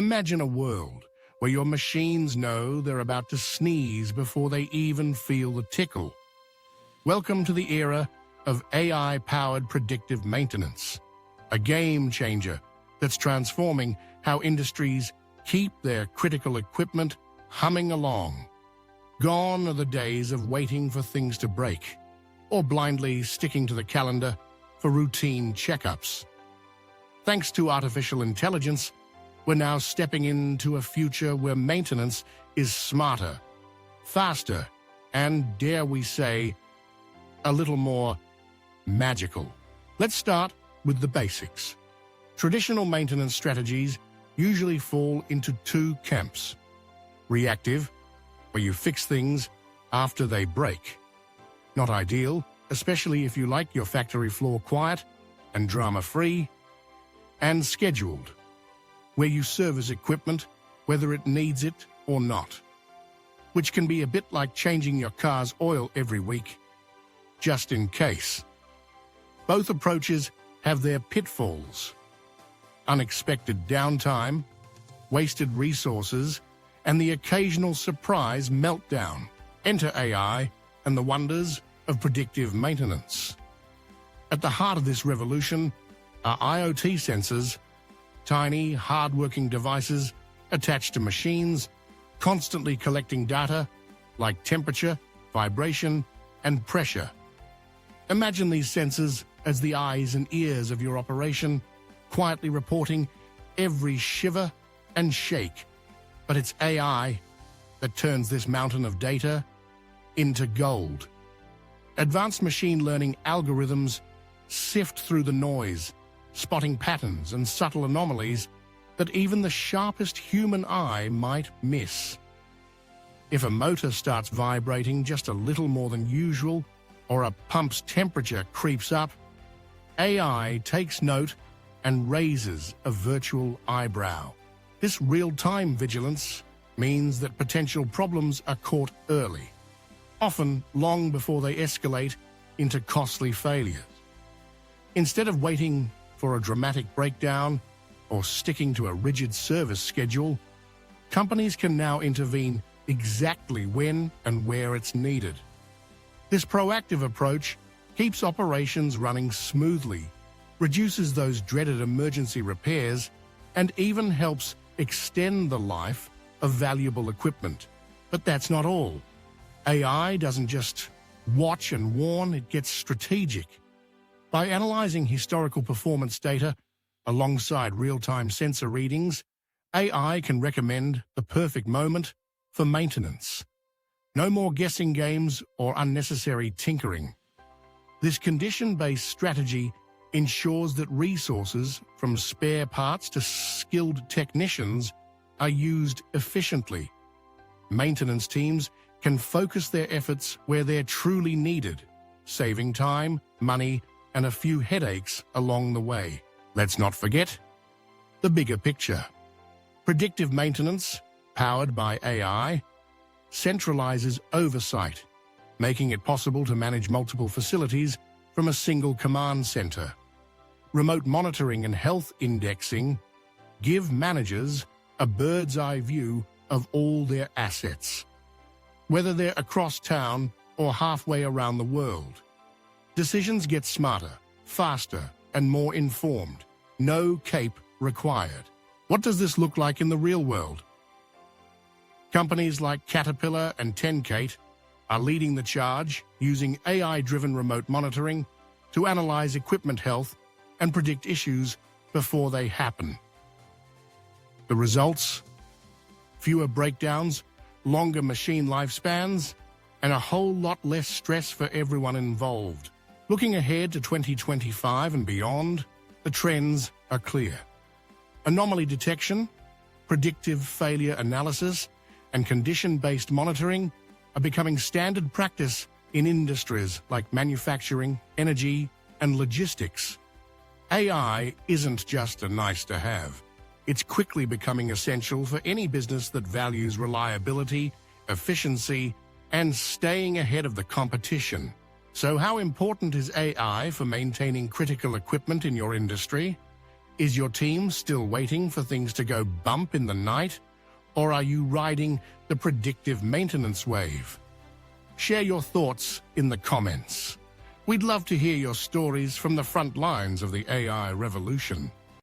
Imagine a world where your machines know they're about to sneeze before they even feel the tickle. Welcome to the era of AI-powered predictive maintenance, a game changer that's transforming how industries keep their critical equipment humming along. Gone are the days of waiting for things to break or blindly sticking to the calendar for routine checkups. Thanks to artificial intelligence, we're now stepping into a future where maintenance is smarter, faster, and, dare we say, a little more magical. Let's start with the basics. Traditional maintenance strategies usually fall into two camps. Reactive, where you fix things after they break. Not ideal, especially if you like your factory floor quiet and drama-free. And scheduled, where you service equipment whether it needs it or not, which can be a bit like changing your car's oil every week, just in case. Both approaches have their pitfalls: unexpected downtime, wasted resources, and the occasional surprise meltdown. Enter AI and the wonders of predictive maintenance. At the heart of this revolution are IoT sensors, tiny, hard-working devices attached to machines, constantly collecting data like temperature, vibration, and pressure. Imagine these sensors as the eyes and ears of your operation, quietly reporting every shiver and shake. But it's AI that turns this mountain of data into gold. Advanced machine learning algorithms sift through the noise, spotting patterns and subtle anomalies that even the sharpest human eye might miss. If a motor starts vibrating just a little more than usual, or a pump's temperature creeps up, AI takes note and raises a virtual eyebrow. This real-time vigilance means that potential problems are caught early, often long before they escalate into costly failures. Instead of waiting for a dramatic breakdown or sticking to a rigid service schedule, companies can now intervene exactly when and where it's needed. This proactive approach keeps operations running smoothly, reduces those dreaded emergency repairs, and even helps extend the life of valuable equipment. But that's not all. AI doesn't just watch and warn, it gets strategic. By analyzing historical performance data alongside real-time sensor readings, AI can recommend the perfect moment for maintenance. No more guessing games or unnecessary tinkering. This condition-based strategy ensures that resources, from spare parts to skilled technicians, are used efficiently. Maintenance teams can focus their efforts where they're truly needed, saving time, money, and a few headaches along the way. Let's not forget the bigger picture. Predictive maintenance, powered by AI, centralizes oversight, making it possible to manage multiple facilities from a single command center. Remote monitoring and health indexing give managers a bird's-eye view of all their assets, whether they're across town or halfway around the world. Decisions get smarter, faster, and more informed. No cape required. What does this look like in the real world? Companies like Caterpillar and Tenkate are leading the charge, using AI-driven remote monitoring to analyze equipment health and predict issues before they happen. The results? Fewer breakdowns, longer machine lifespans, and a whole lot less stress for everyone involved. Looking ahead to 2025 and beyond, the trends are clear. Anomaly detection, predictive failure analysis, and condition-based monitoring are becoming standard practice in industries like manufacturing, energy, and logistics. AI isn't just a nice-to-have. It's quickly becoming essential for any business that values reliability, efficiency, and staying ahead of the competition. So how important is AI for maintaining critical equipment in your industry? Is your team still waiting for things to go bump in the night? Or are you riding the predictive maintenance wave? Share your thoughts in the comments. We'd love to hear your stories from the front lines of the AI revolution.